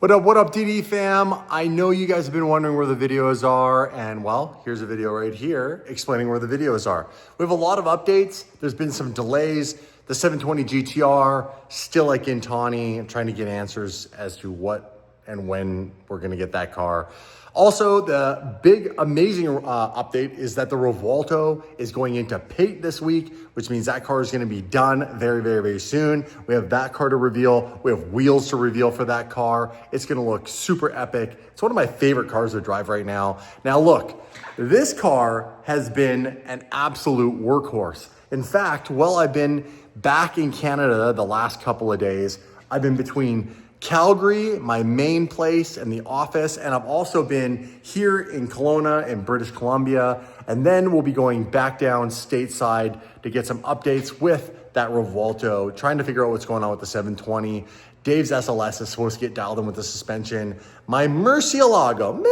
What up, DD fam? I know you guys have been wondering where the videos are, and well, here's a video right here explaining where the videos are. We have a lot of updates. There's been some delays. The 720 GTR, still at Gintani. I'm trying to get answers as to what and when we're gonna get that car. Also, the big, amazing update is that the Revuelto is going into paint this week, which means that car is gonna be done very, very, very soon. We have that car to reveal. We have wheels to reveal for that car. It's gonna look super epic. It's one of my favorite cars to drive right now. Now look, this car has been an absolute workhorse. In fact, while I've been back in Canada the last couple of days, I've been between Calgary, my main place, and the office, and I've also been here in Kelowna in British Columbia, and then we'll be going back down stateside to get some updates with that Revuelto, trying to figure out what's going on with the 720. Dave's SLS is supposed to get dialed in with the suspension. My Murcielago,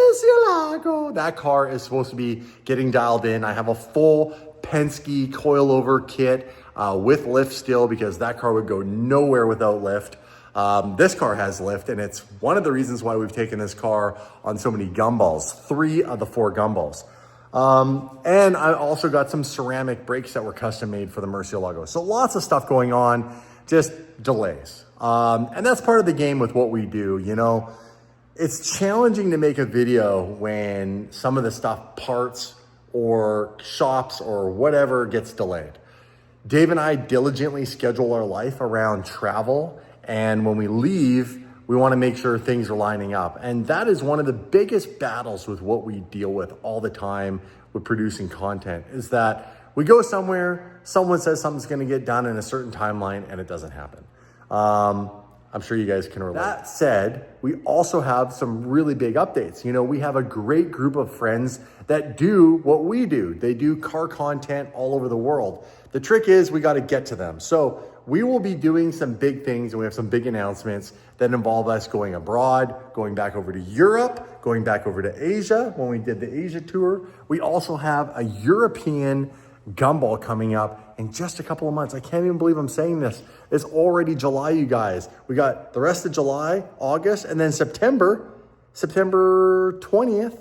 that car is supposed to be getting dialed in. I have a full Penske coilover kit with lift still, because that car would go nowhere without lift. This car has lift, and it's one of the reasons why we've taken this car on so many gumballs, 3 of the 4 gumballs. And I also got some ceramic brakes that were custom made for the Murcielago. So lots of stuff going on, just delays. And that's part of the game with what we do. You know, it's challenging to make a video when some of the stuff, parts or shops or whatever, gets delayed. Dave and I diligently schedule our life around travel. And when we leave, we want to make sure things are lining up. And that is one of the biggest battles with what we deal with all the time with producing content, is that we go somewhere, someone says something's going to get done in a certain timeline, and it doesn't happen. I'm sure you guys can relate. That said, we also have some really big updates. You know, we have a great group of friends that do what we do. They do car content all over the world. The trick is we got to get to them. So we will be doing some big things, and we have some big announcements that involve us going abroad, going back over to Europe, going back over to Asia when we did the Asia tour. We also have a European gumball coming up in just a couple of months. I can't even believe I'm saying this. It's already July, you guys. We got the rest of July, August, and then September 20th,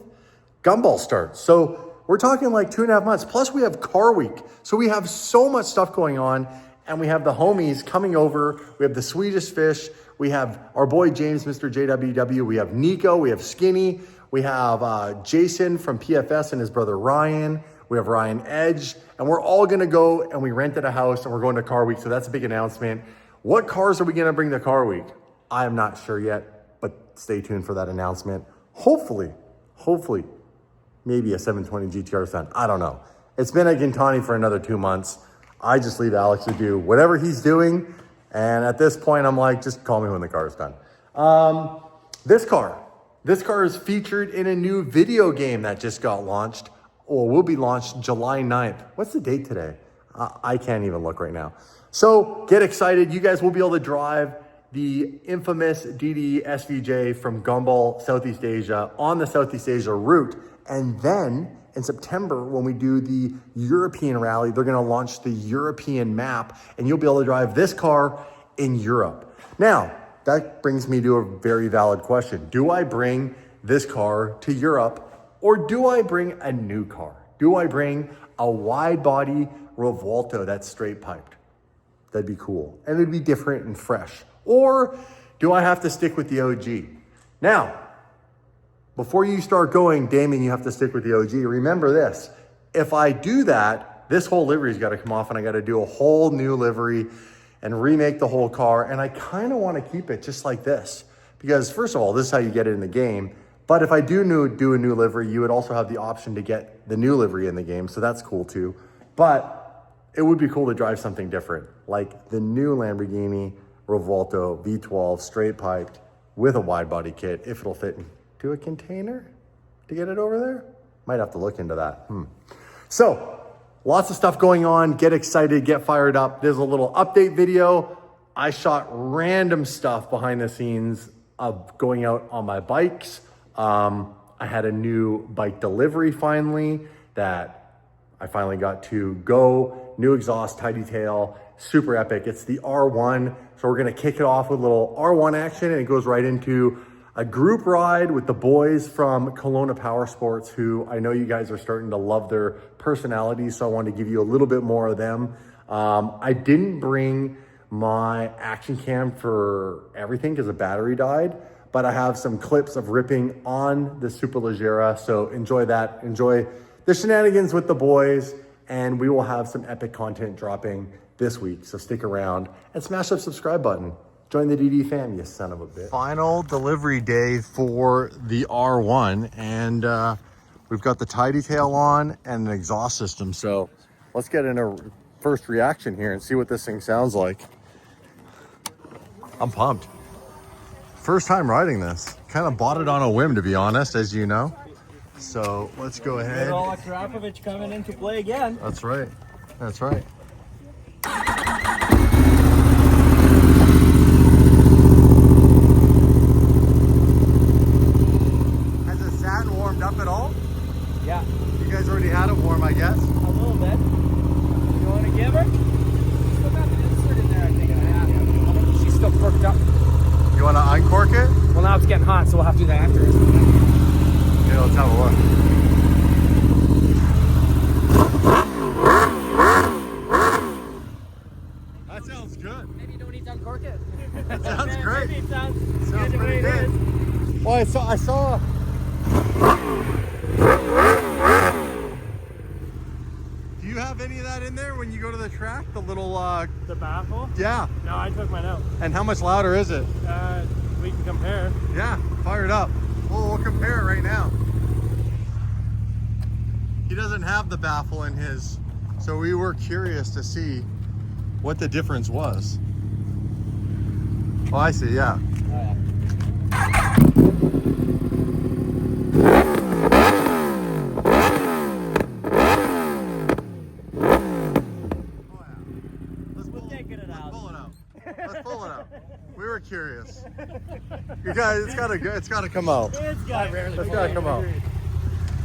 gumball starts. So we're talking like 2.5 months. Plus we have Car Week. So we have so much stuff going on, and we have the homies coming over. We have the Swedish Fish. We have our boy James, Mr. JWW. We have Nico. We have Skinny. We have Jason from PFS and his brother Ryan. We have Ryan Edge, and we're all gonna go, and we rented a house, and we're going to Car Week, so that's a big announcement. What cars are we gonna bring to Car Week? I am not sure yet, but stay tuned for that announcement. Hopefully, maybe a 720 GTR Sun. I don't know. It's been at Gintani for another 2 months. I just leave Alex to do whatever he's doing, and at this point, I'm like, just call me when the car is done. This car is featured in a new video game that just got launched, or will be launched July 9th. What's the date today? I can't even look right now. So get excited. You guys will be able to drive the infamous DD SVJ from Gumball, Southeast Asia, on the Southeast Asia route. And then in September, when we do the European rally, they're gonna launch the European map, and you'll be able to drive this car in Europe. Now, that brings me to a very valid question. Do I bring this car to Europe, or do I bring a new car? Do I bring a wide body Revuelto that's straight piped? That'd be cool. And it'd be different and fresh. Or do I have to stick with the OG? Now, before you start going, Damon, you have to stick with the OG. Remember this, if I do that, this whole livery's gotta come off, and I gotta do a whole new livery and remake the whole car. And I kinda wanna keep it just like this, because first of all, this is how you get it in the game. But if I do a new livery, you would also have the option to get the new livery in the game. So that's cool too. But it would be cool to drive something different, like the new Lamborghini Revuelto V12 straight piped with a wide body kit, if it'll fit into a container to get it over there. Might have to look into that. So lots of stuff going on. Get excited, get fired up. There's a little update video. I shot random stuff behind the scenes of going out on my bikes. I had a new bike delivery finally that I finally got to go. New exhaust, tidy tail, super epic. It's the R1. So we're gonna kick it off with a little R1 action, and it goes right into a group ride with the boys from Kelowna Power Sports, who I know you guys are starting to love their personalities, so I wanted to give you a little bit more of them. I didn't bring my action cam for everything because the battery died, but I have some clips of ripping on the Superleggera, so enjoy that. Enjoy the shenanigans with the boys, and we will have some epic content dropping this week, so stick around and smash that subscribe button. Join the DD fam, you son of a bitch. Final delivery day for the R1, and we've got the tie detail on and an exhaust system, so let's get in a first reaction here and see what this thing sounds like. I'm pumped. First time riding this. Kind of bought it on a whim, to be honest, as you know. So let's go ahead. All Krapovich coming into play again. That's right. That's right. Has it sat and warmed up at all? Yeah. You guys already had it warm, I guess? A little bit. You want to give her? Still got the insert in there, I think. Yeah. She's still perked up. You want to uncork it? Well, now it's getting hot, so we'll have to do that after. Yeah, let's have a look. That sounds good. Maybe you don't need to uncork it. That sounds great. Maybe it sounds Sounds good the way pretty it good. is. Well, I saw. Do you have any of that in there when you go to the track? The little, The baffle? yeah. No, I took mine out. And how much louder is it? We can compare. Yeah, fire it up. We'll compare it right now. He doesn't have the baffle in his, so we were curious to see what the difference was. Oh, I see, yeah. Let's pull it out. We were curious. You guys, it's gotta come out. It's gotta come out.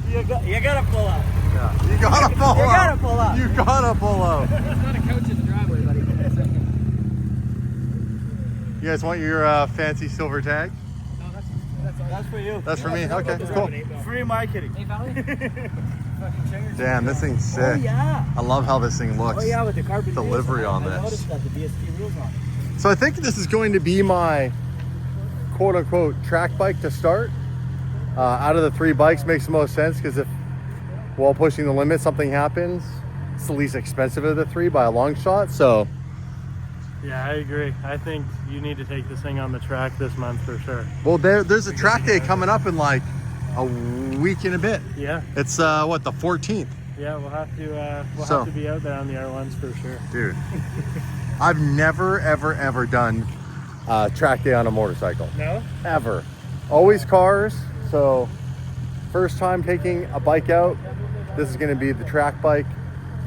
You gotta pull out. Yeah. You gotta pull out. You gotta pull out. You gotta pull out. There's not a couch in the driveway, buddy. You guys want your fancy silver tag? No, that's for you. That's for me? Okay, cool. Free marketing. Damn, this thing's sick. Oh, yeah. I love how this thing looks. Oh, yeah, with the carbon Delivery wheels. on I this. noticed that, the BST wheels on it. So I think this is going to be my quote-unquote track bike to start. Out of the three bikes, makes the most sense because if while pushing the limit something happens, it's the least expensive of the three by a long shot. So yeah, I agree. I think you need to take this thing on the track this month for sure. well, there's a track day coming up in like a week and a bit. Yeah. It's what, the 14th? Yeah, we'll have to be out there on the R1s for sure. Dude, I've never ever done track day on a motorcycle. No? Ever. Always cars. So first time taking a bike out. This is going to be the track bike.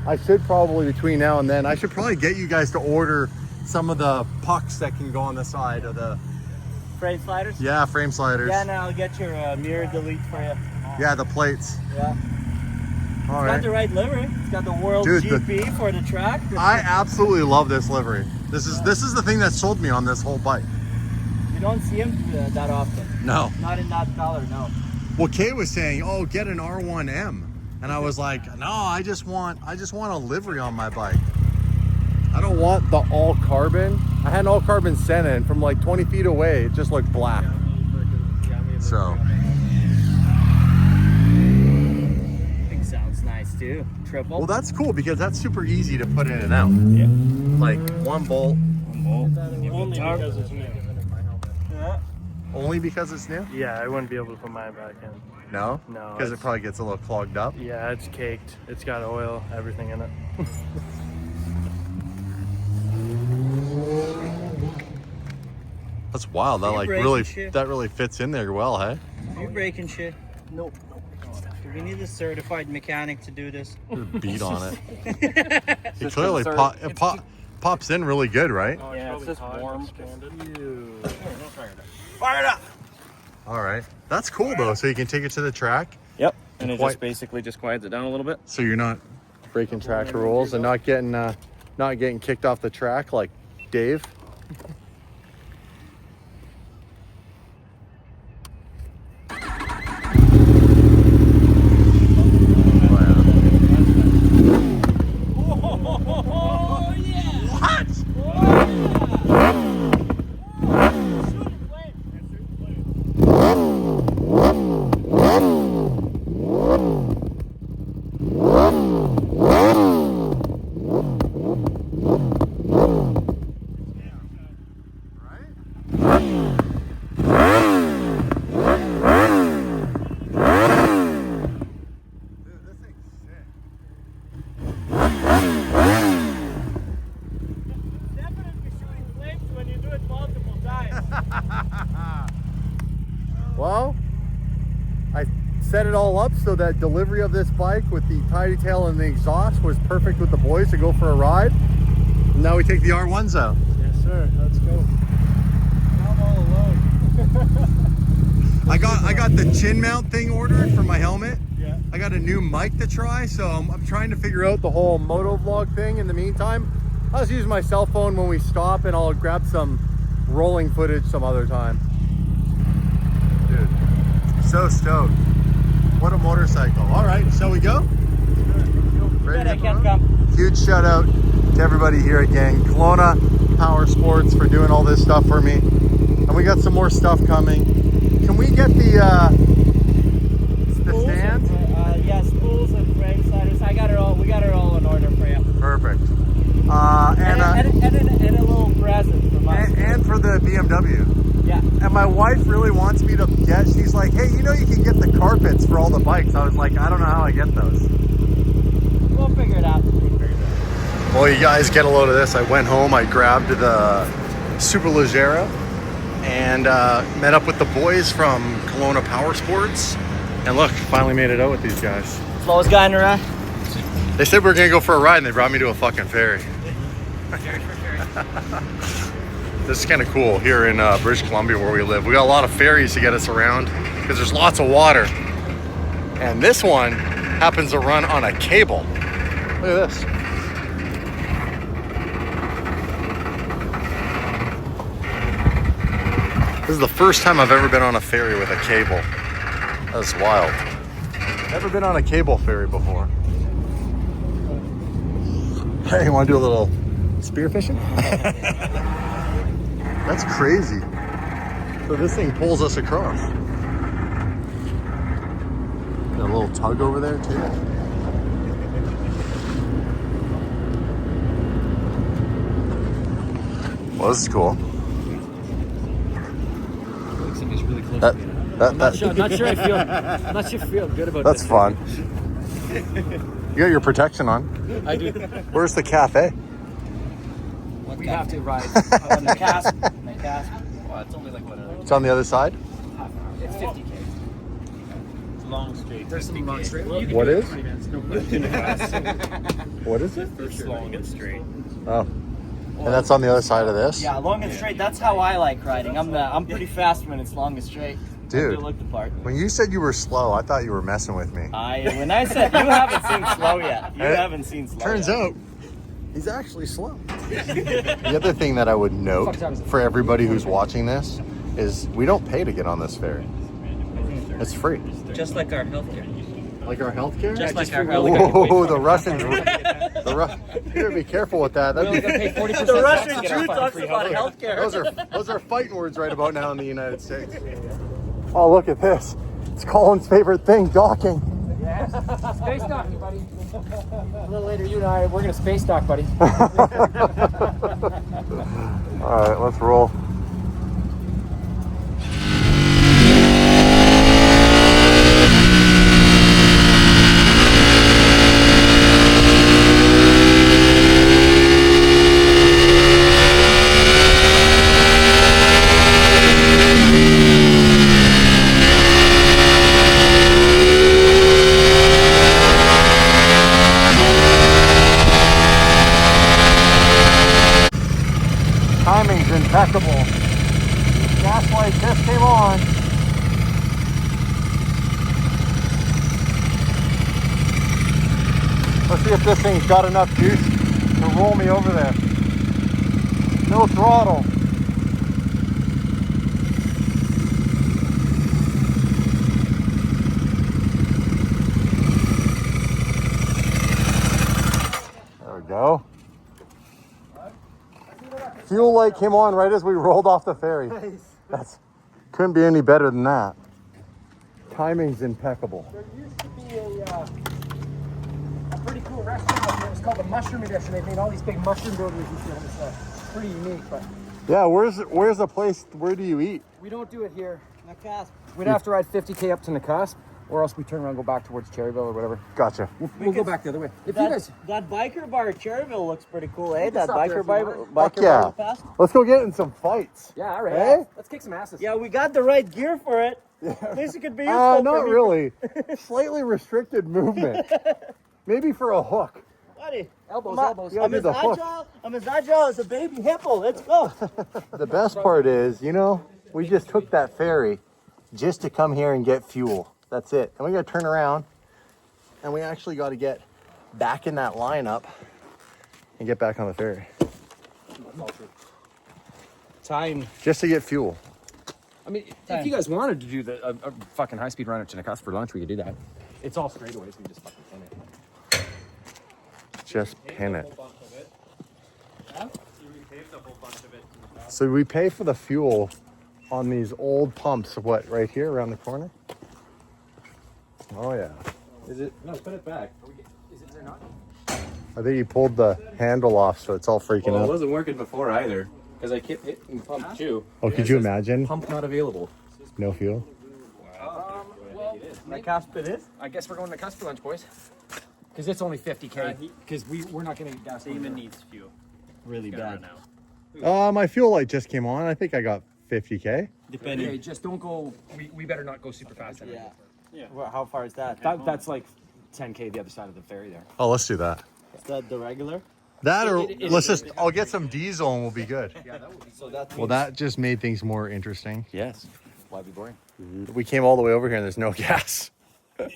I should probably, between now and then, I should probably get you guys to order some of the pucks that can go on the side of the Frame sliders? yeah, frame sliders. Yeah, now I'll get your mirror delete for you. Yeah, the plates. Yeah. All It's right. got the right livery. It's got the World Dude, GP for the track. I absolutely love this livery. This is the thing that sold me on this whole bike. You don't see them that often. No. Not in that color, no. Well, Kay was saying, "Oh, get an R1M," and I was like, "No, I just want a livery on my bike. I don't want the all carbon." I had an all carbon Senna, and from like 20 feet away, it just looked black. So. Thing sounds nice too. Triple. Well, that's cool because that's super easy to put in and out. Yeah. Like one bolt. Only because it's new. Yeah. Only because it's new? Yeah, I wouldn't be able to put mine back in. No? No, Because it it's- probably gets a little clogged up. Yeah, it's caked. It's got oil, everything in it. That's wild. That Are you like breaking really shit? that really fits in there well, hey? Are you breaking shit? Nope. Do we need a certified mechanic to do this? Beat on it. It clearly pops in really good, right? Yeah, it's just warm. Fire it up! All right. That's cool though. So you can take it to the track. Yep, and it Quite- just basically just quiets it down a little bit. So you're not breaking track rules and not getting kicked off the track like Dave. Well, I set it all up so that delivery of this bike with the tidy tail and the exhaust was perfect with the boys to go for a ride. And now we take the R1s out. Yes, sir. Let's go. Now I'm all alone. I got the chin mount thing ordered for my helmet. Yeah. I got a new mic to try, so I'm trying to figure out the whole moto vlog thing in the meantime. I'll just use my cell phone when we stop, and I'll grab some rolling footage some other time. Dude, so stoked. What a motorcycle. All right, shall we go? Ready? I can't come. Huge shout out to everybody here at Gang Kelowna Power Sports for doing all this stuff for me. And we got some more stuff coming. Can we get the stand? Yeah, spools and frame sliders. I got it all. We got it all in order for you. Perfect. And a little present from us. And for the BMW. Yeah. And my wife really wants me to get, she's like, hey, you know you can get the carpets for all the bikes. I was like, I don't know how I get those. We'll figure it out. Well, you guys get a load of this. I went home, I grabbed the Super Leggera and met up with the boys from Kelowna Power Sports. And look, finally made it out with these guys. Slowest guy in the ride. They said we were gonna go for a ride and they brought me to a fucking ferry. This is kind of cool here in British Columbia where we live. We got a lot of ferries to get us around because there's lots of water. And this one happens to run on a cable. Look at this. This is the first time I've ever been on a ferry with a cable. That's wild. Never been on a cable ferry before. Hey, you want to do a little spearfishing? That's crazy. So this thing pulls us across. Got a little tug over there too. Well, this is cool. I'm not sure I feel good about That's this. fun. You got your protection on. I do. Where's the cafe? We have to ride on the casp. Well, it's only like what? It's on the other side. It's 50K. It's long straight. There's some long straight. What is? What is it? It's long and straight. Oh. And that's on the other side of this? Yeah, long and straight. That's how I like riding. I'm pretty fast when it's long and straight. Dude, I look the part. when you said you were slow, I thought you were messing with me. When I said you haven't seen slow yet. You haven't seen slow. Turns yet. out, he's actually slow. The other thing that I would note for everybody who's watching this is we don't pay to get on this ferry. It's free. Just like our healthcare. Like our healthcare? Just like our healthcare. Whoa, the Russians. You better be careful with that. That'd be, The Russian Jew talks about healthcare. those are fighting words right about now in the United States. Oh, look at this. It's Colin's favorite thing, docking. Yes. Space docking, buddy. A little later, you and I, we're going to space dock, buddy. All right, let's roll. Timing's impeccable. Gas light just came on. Let's see if this thing's got enough juice to roll me over there. No throttle. There we go. Fuel light came on right as we rolled off the ferry. That's couldn't be any better than that. Timing's impeccable. There used to be a pretty cool restaurant out there. It's called the Mushroom Edition. They made all these big mushroom burgers you see on this stuff. Pretty unique, but Yeah, where's the place? Where do you eat? we don't do it here. Nakasp. We'd have to ride 50K up to Nakasp, or else we turn around and go back towards Cherryville or whatever. Gotcha. We'll go back the other way. If you guys... That biker bar at Cherryville looks pretty cool, eh? can That stop there biker if bar. you want. Fuck Biker yeah. bar past. Let's go get in some fights. Yeah, all right. Hey? Let's kick some asses. Yeah, we got the right gear for it. At least it could be useful. Not for me. really. Slightly restricted movement. Maybe for a hook. Buddy, Elbows, I'm, elbows. You gotta do the hook. I'm as agile as a baby hippo. Let's go. The best part is, you know, we just took that ferry just to come here and get fuel. That's it. And we got to turn around and we actually got to get back in that lineup and get back on the ferry Time. just to get fuel. I mean, if you guys wanted to do a fucking high-speed run at Chinnacuss for lunch, we could do that. It's all straightaways. We just fucking pin it. Just pin it. You repaved a whole bunch of it. So we pay for the fuel on these old pumps, what, right here around the corner? Oh yeah. Is it? No, put it back. Is it or not? I think he pulled the handle off, so it's all freaking Well, it out. wasn't working before either, because I kept hitting pump 2. Oh, could you imagine? Pump not available. No fuel? My Casper is. I guess we're going to Cuss for lunch, boys. Because it's only 50K. Because we're not going to get gas. Damon needs fuel. really Gotta bad. run out. My fuel light just came on. I think I got 50K. Depending. Okay, just don't go. We better not go super fast. Yeah. Yeah. Well, how far is that? That's like 10K the other side of the ferry there. Oh, let's do that. Is that the regular? That or I'll get some diesel and we'll be good. So that. Well, that just made things more interesting. Yes. Why be boring? We came all the way over here and there's no gas. So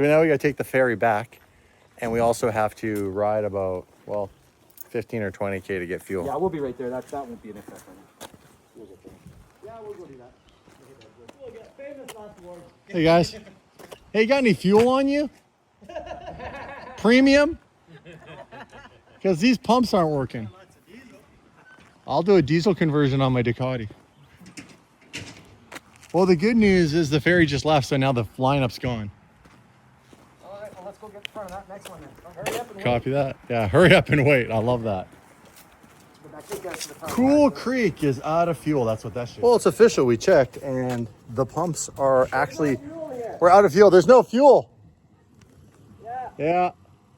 now we gotta take the ferry back. And we also have to ride about, well, 15 or 20K to get fuel. Yeah, we'll be right there. That won't be an effect. Yeah, we'll go do that. We'll get famous last word. Hey guys. Hey, got any fuel on you? Premium? Because these pumps aren't working. I'll do a diesel conversion on my Ducati. Well, the good news is the ferry just left, so now the lineup's gone. All right, well, let's go get in front of that next one then. Hurry up and Copy that. Yeah, hurry up and wait. I love that. go back. Take guys to the front. Cool Creek is out of fuel. That's what that shit. Well, it's official. We checked, and the pumps are actually we're out of fuel. There's no fuel. Yeah. Yeah.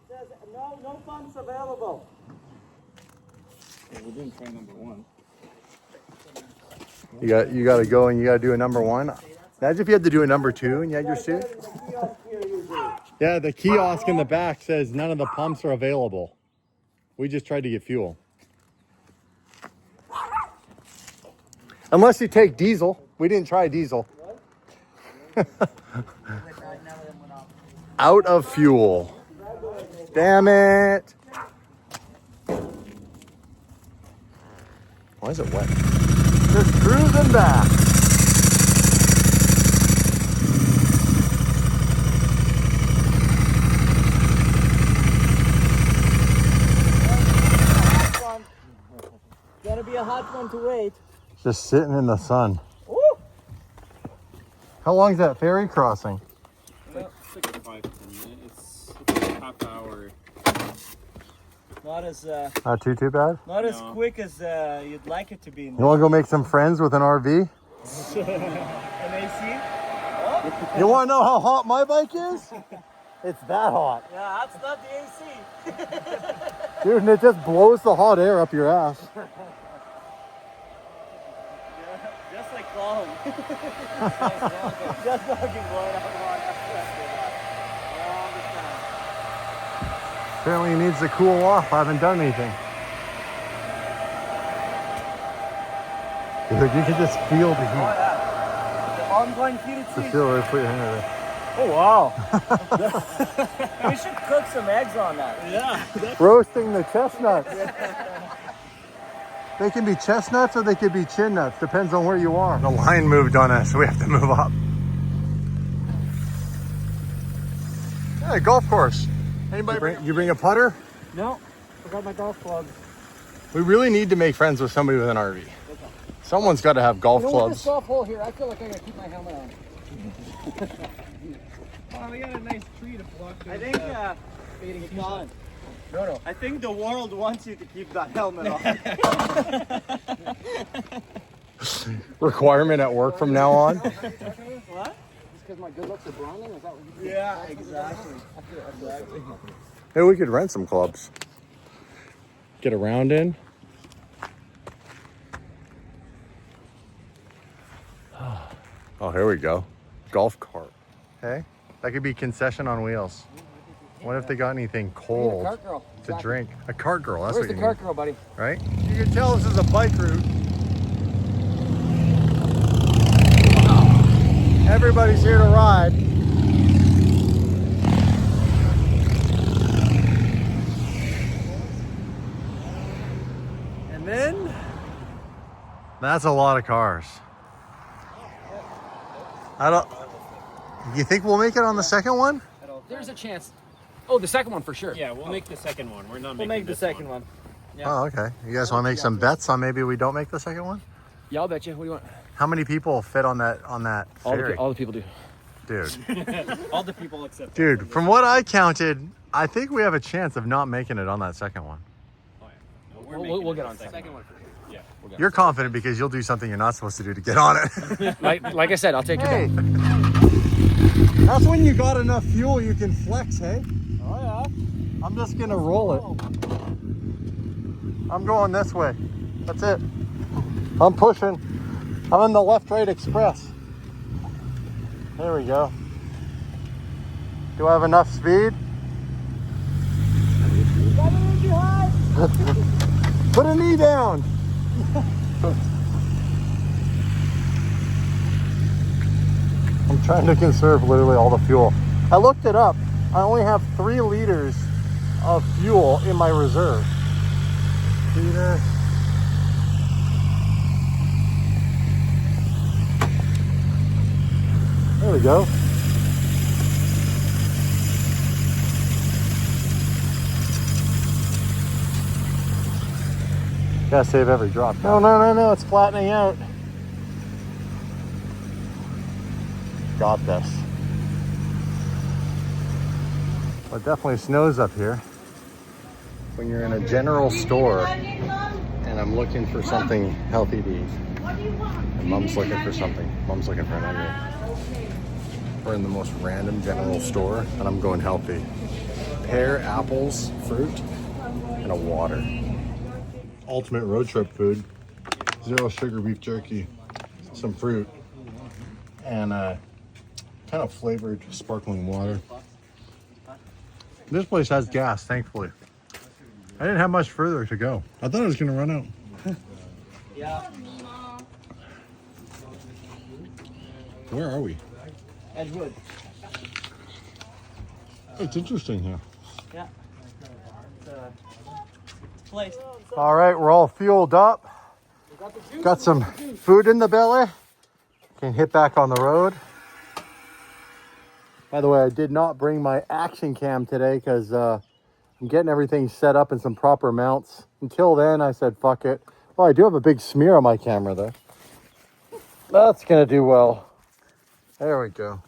Says no funds available. Well, we're doing try number 1. You got to go and you got to do a number 1. Imagine if you had to do a number 2 and you had your suit. Yeah, the kiosk in the back says none of the pumps are available. We just tried to get fuel. Unless you take diesel. We didn't try diesel. Out of fuel. Damn it. Why is it wet? Just cruising back. Gonna be a hot one to wait. Just sitting in the sun. Woo! How long is that ferry crossing? It's like a 5 to 10 minutes. It's a half hour. Not as Not too bad. not as No. quick as you'd like it to be. You want to go make some friends with an RV? An AC? You want to know how hot my bike is? It's that hot. Yeah, that's not the AC. Dude, and it just blows the hot air up your ass. Just like Clown. Just fucking blowing up hot. All the time. Apparently he needs to cool off. I haven't done anything. Dude, you can just feel the heat. The ongoing heated Just seat. feel it. Put your hand in there. Oh wow. We should cook some eggs on that. Yeah. Roasting the chestnuts. They can be chestnuts or they could be chin nuts. Depends on where you are. The line moved on us, so we have to move up. Hey, golf course. Anybody you bring a putter? No, forgot my golf clubs. We really need to make friends with somebody with an RV. Someone's got to have golf clubs. soft hole here, I feel like I gotta keep my helmet on. Oh, we got a nice tree to block. I think Colin. No. I think the world wants you to keep that helmet on. Requirement at work from now on. What? Just because my good looks are blinding? Is that what you Yeah, exactly. Hey, we could rent some clubs. Get a round in. Oh, here we go. golf cart. Hey, that could be concession on wheels. What if they got anything cold cart girl. to drink? A cart girl, that's Where's what the you cart need, girl, buddy? right? You can tell this is a bike route. Everybody's here to ride. And then, that's a lot of cars. You think we'll make it on the second one? There's a chance. Oh, the second one for sure. Yeah, we'll make the second one. We're not We'll making make the this second one. Oh, okay. You guys want to make some bets on maybe we don't make the second one? Yeah, I'll bet you. What do you want? How many people fit on that ferry? All the people do. Dude. All the people except. Dude, from what I counted, I think we have a chance of not making it on that second one. Oh, yeah. No, We'll get on the second one. Yeah. You're confident because you'll do something you're not supposed to do to get on it. Like I said, I'll take Hey, your bet. that's when you got enough fuel you can flex, hey? Oh yeah. I'm just gonna roll it. I'm going this way. That's it. I'm pushing. I'm in the left-right express. There we go. Do I have enough speed? Put a knee down. I'm trying to conserve literally all the fuel. I looked it up. I only have 3 liters of fuel in my reserve. Liter. There we go. Gotta save every drop. No, it's flattening out. Got this. Well, it definitely snows up here. When you're in a general store and I'm looking for something healthy to eat. And Mom's looking for something. Mom's looking for an onion. We're in the most random general store and I'm going healthy. Pear, apples, fruit, and a water. Ultimate road trip food. 0 sugar beef jerky, some fruit, and kind of flavored sparkling water. This place has gas, thankfully. I didn't have much further to go. I thought I was gonna run out. Yeah. Where are we? Edgewood. It's interesting here. Yeah. Place. All right, we're all fueled up. Got some food in the belly. Can hit back on the road. By the way, I did not bring my action cam today because I'm getting everything set up in some proper mounts. Until then, I said, fuck it. Well, I do have a big smear on my camera though. That's gonna do well. There we go.